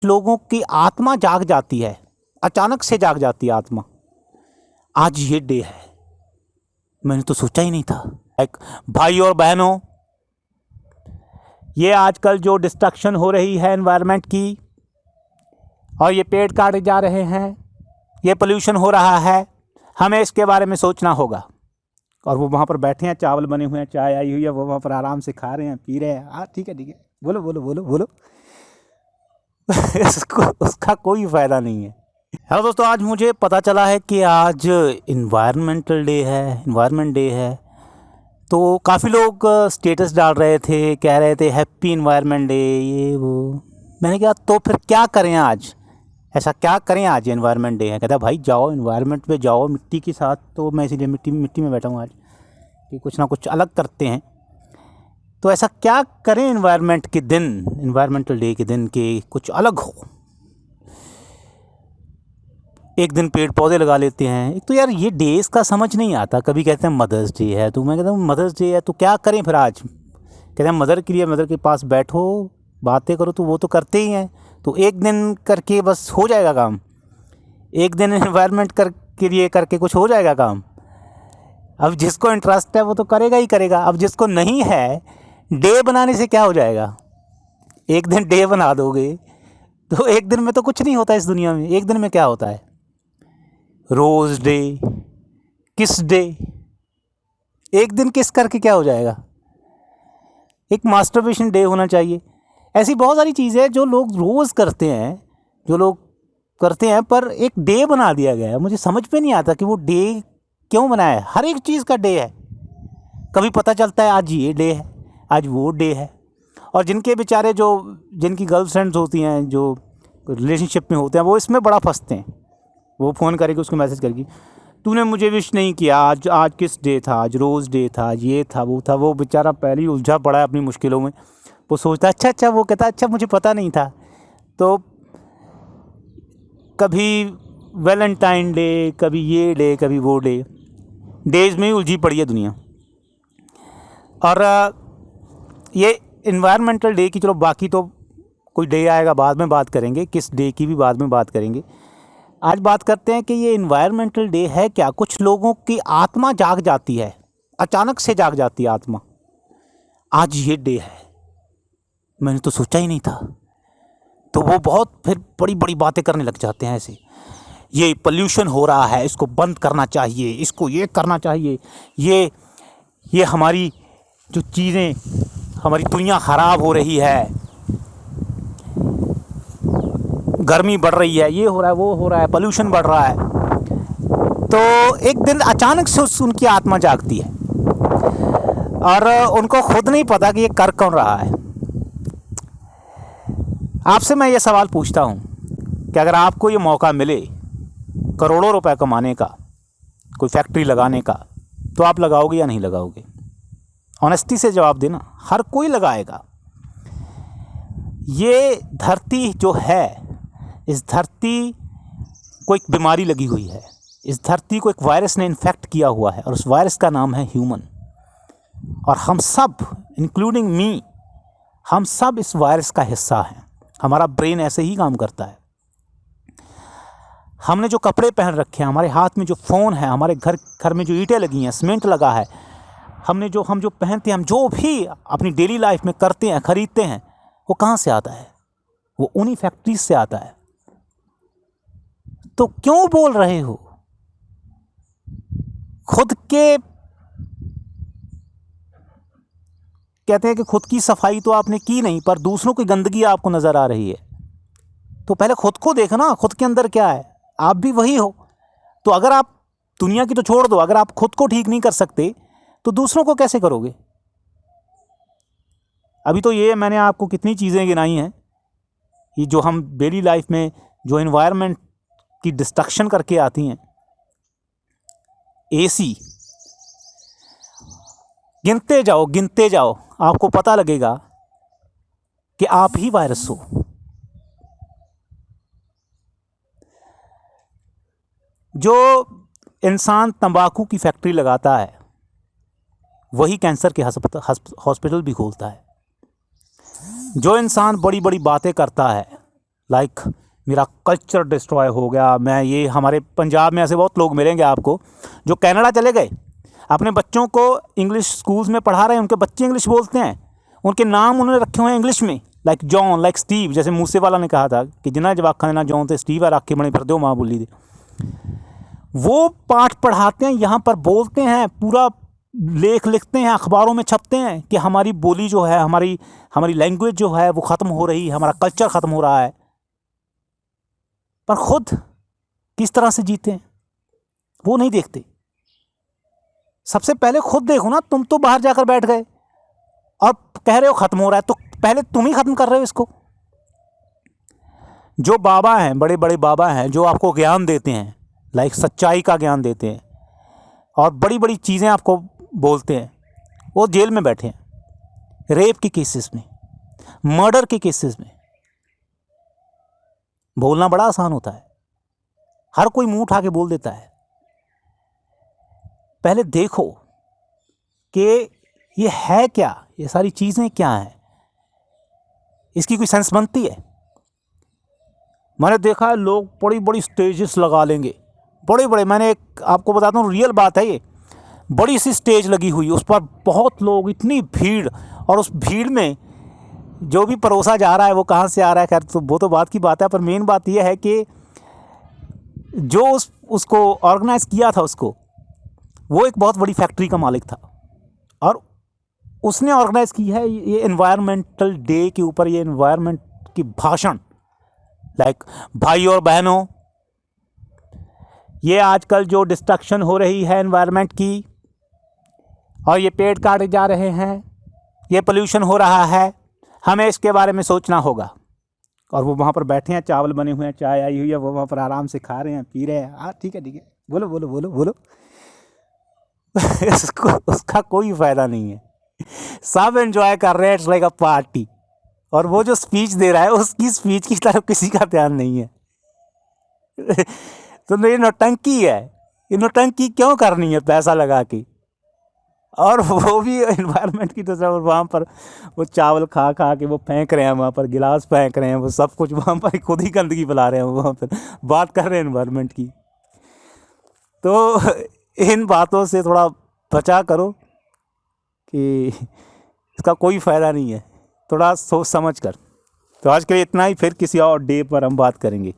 लोगों की आत्मा जाग जाती है, अचानक से जाग जाती है आत्मा। आज ये डे है, मैंने तो सोचा ही नहीं था। एक भाई और बहनों, ये आजकल जो डिस्ट्रक्शन हो रही है एनवायरनमेंट की, और ये पेड़ काटे जा रहे हैं, ये पोल्यूशन हो रहा है, हमें इसके बारे में सोचना होगा। और वो वहाँ पर बैठे हैं, चावल बने हुए हैं, चाय आई हुई है, वो वहाँ पर आराम से खा रहे हैं, पी रहे हैं। हाँ ठीक है, बोलो बोलो बोलो बोलो। उसका कोई फ़ायदा नहीं है। हेलो दोस्तों, आज मुझे पता चला है कि आज इन्वायरमेंटल डे है, इन्वायरमेंट डे है। तो काफ़ी लोग स्टेटस डाल रहे थे, कह रहे थे हैप्पी इन्वायरमेंट डे, ये वो। मैंने कहा तो फिर क्या करें आज, ऐसा क्या करें आज इन्वायरमेंट डे है। कहता भाई जाओ इन्वायरमेंट पे जाओ, मिट्टी के साथ। तो मैं इसीलिए मिट्टी में बैठा हूँ आज कि कुछ ना कुछ अलग करते हैं। तो ऐसा क्या करें इन्वायरमेंट के दिन, इन्वायरमेंटल डे के दिन के कुछ अलग हो। एक दिन पेड़ पौधे लगा लेते हैं। एक तो यार ये डेज का समझ नहीं आता। कभी कहते हैं मदर्स डे है, तो मैं कहता हूँ मदर्स डे है तो क्या करें फिर आज। कहते हैं मदर के लिए, मदर के पास बैठो, बातें करो, तो वो तो करते ही हैं। तो एक दिन करके बस हो जाएगा काम, एक दिन एनवायरनमेंट के लिए करके कुछ हो जाएगा काम। अब जिसको इंटरेस्ट है वो तो करेगा ही करेगा। अब जिसको नहीं है, डे बनाने से क्या हो जाएगा। एक दिन डे बना दोगे तो एक दिन में तो कुछ नहीं होता इस दुनिया में। एक दिन में क्या होता है, रोज़ डे, किस डे, एक दिन किस करके क्या हो जाएगा। एक मास्टरबेशन डे होना चाहिए। ऐसी बहुत सारी चीज़ें हैं जो लोग रोज़ करते हैं, जो लोग करते हैं, पर एक डे बना दिया गया है। मुझे समझ में नहीं आता कि वो डे क्यों बनाया है। हर एक चीज़ का डे है। कभी पता चलता है आज ये डे है, आज वो डे है। और जिनके बेचारे जिनकी गर्लफ्रेंड्स होती हैं, जो रिलेशनशिप में होते हैं, वो इसमें बड़ा फंसते हैं। वो फ़ोन करेगी, उसको मैसेज करेगी, तूने मुझे विश नहीं किया, आज किस डे था, आज रोज़ डे था, ये था वो था। वो बेचारा पहले ही उलझा पड़ा है अपनी मुश्किलों में। वो सोचता अच्छा, वो कहता अच्छा मुझे पता नहीं था। तो कभी वैलेंटाइन डे, कभी ये डे, कभी वो डे, डेज में ही उलझी पड़ी है दुनिया। और ये इन्वायरमेंटल डे की, चलो बाकी तो कोई डे आएगा बाद में बात करेंगे, किस डे की भी बाद में बात करेंगे। आज बात करते हैं कि ये इन्वायरमेंटल डे है क्या। कुछ लोगों की आत्मा जाग जाती है, अचानक से जाग जाती है आत्मा। आज ये डे है, मैंने तो सोचा ही नहीं था। तो वो बहुत फिर बड़ी बड़ी बातें करने लग जाते हैं ऐसे। ये पोल्यूशन हो रहा है, इसको बंद करना चाहिए, इसको ये करना चाहिए, ये हमारी जो चीज़ें, हमारी दुनिया ख़राब हो रही है, गर्मी बढ़ रही है, ये हो रहा है, वो हो रहा है, पोल्यूशन बढ़ रहा है। तो एक दिन अचानक से उनकी आत्मा जागती है और उनको खुद नहीं पता कि ये कर कौन रहा है। आपसे मैं ये सवाल पूछता हूँ कि अगर आपको ये मौका मिले करोड़ों रुपए कमाने का, कोई फैक्ट्री लगाने का, तो आप लगाओगे या नहीं लगाओगे। ऑनेस्टी से जवाब देना। हर कोई लगाएगा। ये धरती जो है, इस धरती को एक बीमारी लगी हुई है। इस धरती को एक वायरस ने इन्फेक्ट किया हुआ है और उस वायरस का नाम है ह्यूमन। और हम सब, इंक्लूडिंग मी, हम सब इस वायरस का हिस्सा हैं। हमारा ब्रेन ऐसे ही काम करता है। हमने जो कपड़े पहन रखे हैं, हमारे हाथ में जो फ़ोन है, हमारे घर में जो ईंटें लगी हैं, सीमेंट लगा है, हम जो पहनते हैं, हम जो भी अपनी डेली लाइफ में करते हैं, ख़रीदते हैं, वो कहाँ से आता है। वो उन्हीं फैक्ट्रीज से आता है। तो क्यों बोल रहे हो। खुद के कहते हैं कि खुद की सफाई तो आपने की नहीं, पर दूसरों की गंदगी आपको नज़र आ रही है। तो पहले खुद को देखना, खुद के अंदर क्या है। आप भी वही हो। तो अगर आप दुनिया की तो छोड़ दो, अगर आप खुद को ठीक नहीं कर सकते तो दूसरों को कैसे करोगे। अभी तो ये मैंने आपको कितनी चीज़ें गिनाई हैं, ये जो हम डेली लाइफ में जो एनवायरनमेंट की डिस्ट्रक्शन करके आती हैं। एसी, गिनते जाओ, आपको पता लगेगा कि आप ही वायरस हो। जो इंसान तंबाकू की फैक्ट्री लगाता है, वही कैंसर के हॉस्पिटल भी खोलता है। जो इंसान बड़ी बड़ी बातें करता है, लाइक मेरा कल्चर डिस्ट्रॉय हो गया, मैं ये, हमारे पंजाब में ऐसे बहुत लोग मिलेंगे आपको जो कनाडा चले गए, अपने बच्चों को इंग्लिश स्कूल्स में पढ़ा रहे हैं, उनके बच्चे इंग्लिश बोलते हैं, उनके नाम उन्होंने रखे हुए हैं इंग्लिश में, लाइक जॉन, लाइक स्टीव, जैसे मूसे वाला ने कहा था कि जिन्ना जवाखा ना जॉन थे स्टीव है रखे बने फिर दो माँ बोली थी। वो पाठ पढ़ाते हैं, यहाँ पर बोलते हैं, पूरा लेख लिखते हैं, अखबारों में छपते हैं कि हमारी बोली जो है, हमारी लैंग्वेज जो है वो ख़त्म हो रही है, हमारा कल्चर ख़त्म हो रहा है। पर खुद किस तरह से जीते हैं वो नहीं देखते। सबसे पहले खुद देखो ना, तुम तो बाहर जाकर बैठ गए और कह रहे हो ख़त्म हो रहा है, तो पहले तुम ही ख़त्म कर रहे हो इसको। जो बाबा हैं, बड़े बड़े बाबा हैं जो आपको ज्ञान देते हैं, लाइक सच्चाई का ज्ञान देते हैं और बड़ी बड़ी चीज़ें आपको बोलते हैं, वो जेल में बैठे हैं, रेप के केसेस में, मर्डर के केसेस में। बोलना बड़ा आसान होता है, हर कोई मुंह उठा के बोल देता है। पहले देखो कि ये है क्या, ये सारी चीज़ें क्या हैं, इसकी कोई सेंस बनती है। मैंने देखा है लोग बड़ी बड़ी स्टेजेस लगा लेंगे, बड़े बड़े, मैंने एक आपको बताता हूँ, रियल बात है ये, बड़ी सी स्टेज लगी हुई, उस पर बहुत लोग, इतनी भीड़, और उस भीड़ में जो भी परोसा जा रहा है वो कहाँ से आ रहा है, खैर तो वो तो बात की बात है, पर मेन बात ये है कि जो उसको ऑर्गेनाइज़ किया था उसको, वो एक बहुत बड़ी फैक्ट्री का मालिक था और उसने ऑर्गेनाइज़ की है ये एनवायरमेंटल डे के ऊपर, ये एनवायरमेंट की भाषण। लाइक भाई और बहनों, ये आजकल जो डिस्ट्रक्शन हो रही है एनवायरनमेंट की, और ये पेड़ काटे जा रहे हैं, ये पोल्यूशन हो रहा है, हमें इसके बारे में सोचना होगा। और वो वहाँ पर बैठे हैं, चावल बने हुए हैं, चाय आई हुई है, वो वहाँ पर आराम से खा रहे हैं, पी रहे हैं। हाँ ठीक है ठीक है, बोलो बोलो बोलो बोलो। उसका कोई फ़ायदा नहीं है, सब एंजॉय कर रहे हैं, इट्स लाइक अ पार्टी। और वो जो स्पीच दे रहा है उसकी स्पीच की तरफ किसी का ध्यान नहीं है। तो ये नौटंकी है, ये नौटंकी क्यों करनी है पैसा लगा के, और वो भी एनवायरनमेंट की तरफ। वहाँ पर वो चावल खा खा के वो फेंक रहे हैं, वहाँ पर गिलास फेंक रहे हैं, वो सब कुछ वहाँ पर खुद ही गंदगी फैला रहे हैं, वहाँ पर बात कर रहे हैं एनवायरनमेंट की। तो इन बातों से थोड़ा बचा करो कि इसका कोई फ़ायदा नहीं है, थोड़ा सोच समझ कर। तो आज के लिए इतना ही, फिर किसी और डे पर हम बात करेंगे।